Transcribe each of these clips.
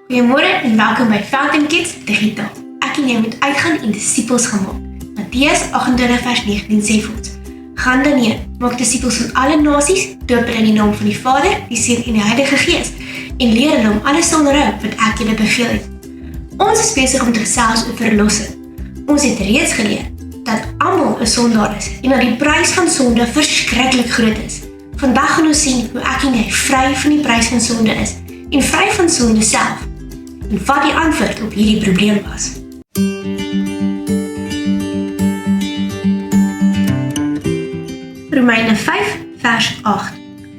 Goeiemôre en welkom by Fountain Kids Digitaal. Ek en jy moet uitgaan en disippels gaan maak. Matteus 28 vers 19 sê vir ons: Gaan dan heen, maak disippels van alle nasies, doop hulle in die naam van die Vader, die Seun en die Heilige Gees, en leer hulle om alles te onderhou wat ek julle beveel het. Ons is besig om te gesels oor verlossing. Ons het reeds geleer dat almal 'n sondaar is en dat die prys van sonde verskriklik groot is. Vandag gaan ons sien hoe ek en jy vry van die prys van sonde is en vry van sonde self, en wat die antwoord op hierdie probleem was. Romeine 5 vers 8.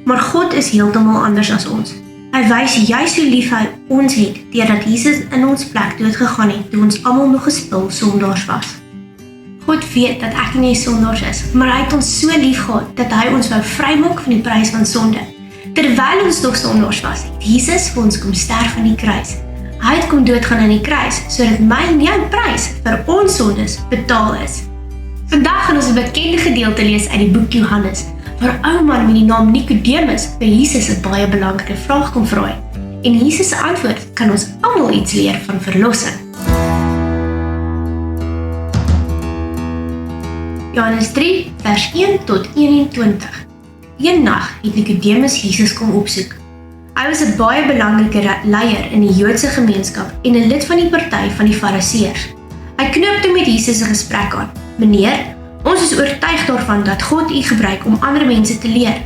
Maar God is heeltemal anders as ons. Hy wys juis hoe lief hy ons het, deurdat Jesus in ons plek doodgegaan het, toe ons almal nog gespil sondaars was. God weet dat ek en jy sondaars is, maar hy het ons so lief gehad, dat hy ons wou vrymaak van die prys van sonde. Terwyl ons nog sondaars was, het Jesus vir ons kom sterf aan die kruis. Hy het kom doodgaan aan die kruis, sodat my en jou prys vir ons sondes betaal is. Vandag gaan ons 'n bekende gedeelte lees uit die boek Johannes, waar 'n ou man met die naam Nikodemus by Jesus 'n baie belangrike vraag kom vra. En Jesus se antwoord kan ons almal iets leer van verlossing. Johannes 3 vers 1 tot 21. Een nag het Nikodemus Jesus kom opsoek. Hy was 'n baie belangrike leier in die Joodse gemeenskap en 'n lid van die party van die Fariseërs. Hy knoop toe met Jesus 'n gesprek aan. Meneer, ons is oortuig daarvan dat God u gebruik om ander mense te leer.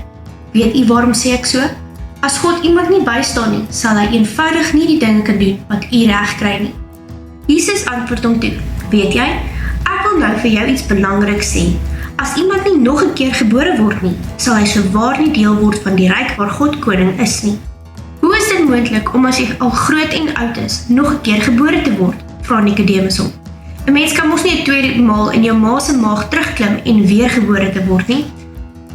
Weet u waarom sê ek so? As God iemand nie bystaan nie, sal hy eenvoudig nie die dinge kan doen wat u reg kry nie. Jesus antwoord hom toe: Weet jy, ek wil nou vir jou iets belangriks sê. As iemand nie nog 'n keer gebore word nie, sal hy sowaar nie deel word van die ryk waar God koning is nie. Hoe is dit moontlik om as jy al groot en oud is, nog 'n keer gebore te word? Vra Nikodemus hom. 'n Mens kan mos nie 'n tweede maal in jou ma se maag terugklim en weer gebore te word nie.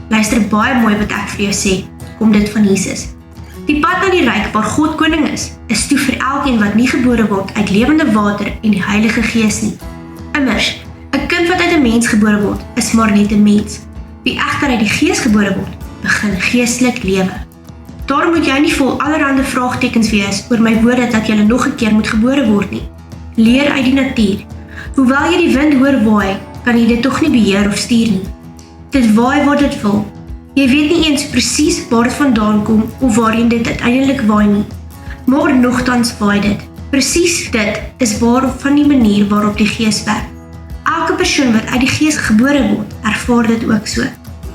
Luister baie mooi wat ek vir jou sê, kom dit van Jesus. Die pad na die ryk waar God koning is toe vir elkeen wat nie gebore word uit lewende water en die Heilige Gees nie. Immers, 'n kind wat uit 'n mens gebore word, is maar net 'n mens. Wie egter uit die Gees gebore word, begin geestelik lewe. Daarom moet jy nie vol allerhande vraagtekens wees oor my woorde dat jy nog 'n keer moet gebore word nie. Leer uit die natuur. Hoewel jy die wind hoor waai, kan jy dit tog nie beheer of stuur nie. Dit waai waar dit wil. Jy weet nie eens presies waar dit vandaan kom of waarheen dit uiteindelik waai nie. Maar nogtans waai dit. Presies dit is van die manier waarop die Gees werk. Elke persoon wat uit die Gees gebore word, ervaar dit ook so.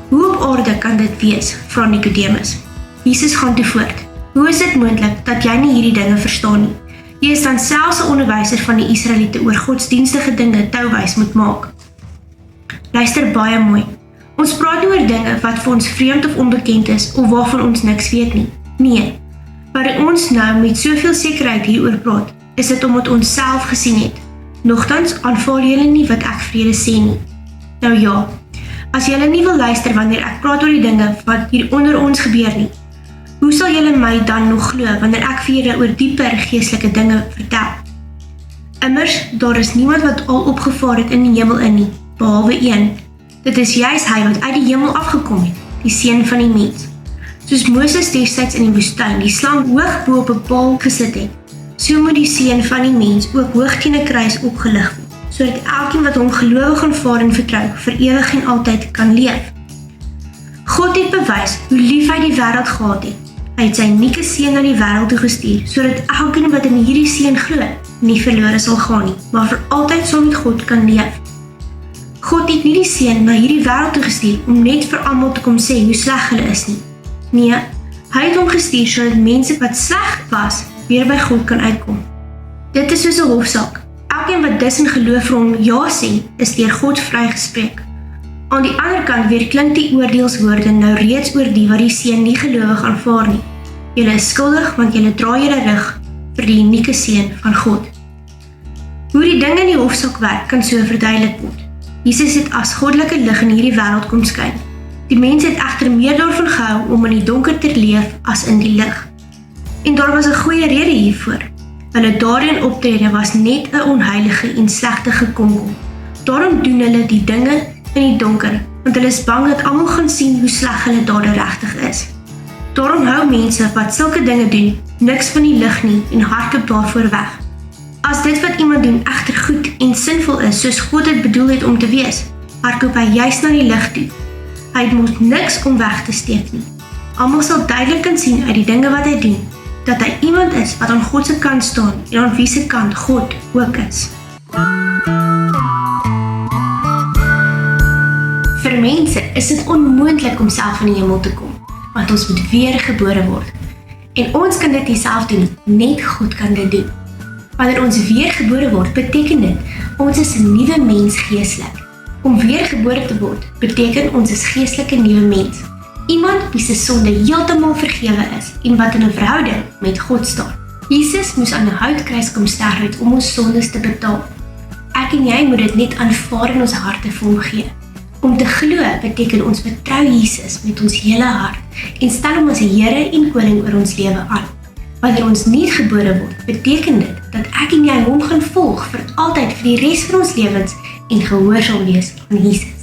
Hoe op aarde kan dit wees? Vra Nikodemus. Jesus gaan toe voort. Hoe is dit moontlik dat jy nie hierdie dinge verstaan nie? Jy is dan selfs 'n onderwyser van die Israeliete oor godsdienstige dinge touwys moet maak. Luister baie mooi. Ons praat nie oor dinge wat vir ons vreemd of onbekend is of waarvan ons niks weet nie. Nee, waar ons nou met soveel sekerheid hieroor praat, is dit omdat ons self gesien het. Nogtans aanvaar julle nie wat ek vir julle sê nie. Nou ja, as julle nie wil luister wanneer ek praat oor die dinge wat hier onder ons gebeur nie, hoe sal julle my dan nog glo wanneer ek vir julle oor dieper geestelike dinge vertel? Immers, daar is niemand wat al opgevaar het in die hemel in nie, behalwe een. Dit is juis hy wat uit die hemel afgekom het, die Seun van die mens. Soos Moses destyds in die woestyn die slang hoog bo op 'n paal gesit het, so moet die Seun van die mens ook hoog teen 'n kruis opgelig word, sodat elkeen wat hom gelowig aanvaar en vertrou, vir ewig en altyd kan leef. God het bewys hoe lief hy die wêreld gehad het. Hy het sy unieke seun na die wêreld toe gestuur, sodat elkeen wat in hierdie seun glo, nie verlore sal gaan nie, maar vir altyd saam met God kan leef. God het nie die seun na hierdie wêreld toe gestuur om net vir almal te kom sê hoe sleg hulle is nie. Nee, hy het hom gestuur sodat mense wat sleg was, weer by God kan uitkom. Dit is soos 'n hofsaak. Elkeen wat dus in geloof vir hom ja sê, is deur God vrygespreek. Aan die ander kant weer klink die oordeelswoorde nou reeds oor die wat die seun nie gelowig aanvaar nie. Julle is skuldig want julle draai julle rug vir die unieke seun van God. Hoe die dinge in die hofsaak werk kan so verduidelik word. Jesus het as goddelike lig in hierdie wêreld kom skyn. Die mens het egter meer daarvan gehou om in die donker te leef as in die lig. En daar was 'n goeie rede hiervoor. Hulle daarin optrede was net 'n onheilige en slegte gekonkel. Daarom doen hulle die dinge in die donker, want hulle is bang dat almal gaan sien hoe sleg hulle dade regtig is. Daarom hou mense wat sulke dinge doen niks van die lig nie en hardloop daarvoor weg. As dit wat iemand doen egter goed en sinvol is, soos God dit bedoel het om te wees, hardloop hy juist na die lig toe. Hy het mos niks om weg te steek nie. Almal sal duidelik kan sien uit die dinge wat hy doen, dat hy iemand is wat aan God se kant staan en aan wie se kant God ook is. Vir mense is dit onmoontlik om self in die hemel te kom, want ons moet weer gebore word. En ons kan dit nie self doen, net God kan dit doen. Wanneer ons weer gebore word, beteken dit, ons is 'n nuwe mens geestelik. Om weer gebore te word, beteken ons is geestelike nuwe mens. Iemand wie se sonde heeltemal vergewe is en wat in 'n verhouding met God staan. Jesus moes aan 'n houtkruis kom sterf om ons sondes te betaal. Ek en jy moet dit net aanvaar in ons harte vir hom gee. Om te glo beteken ons vertrou Jesus met ons hele hart en stel hom as die Here en koning oor ons lewe aan. Wanneer ons nie gebore word, beteken dit dat ek en jy hom gaan volg vir altyd vir die res van ons lewens en gehoorsaam wees aan Jesus.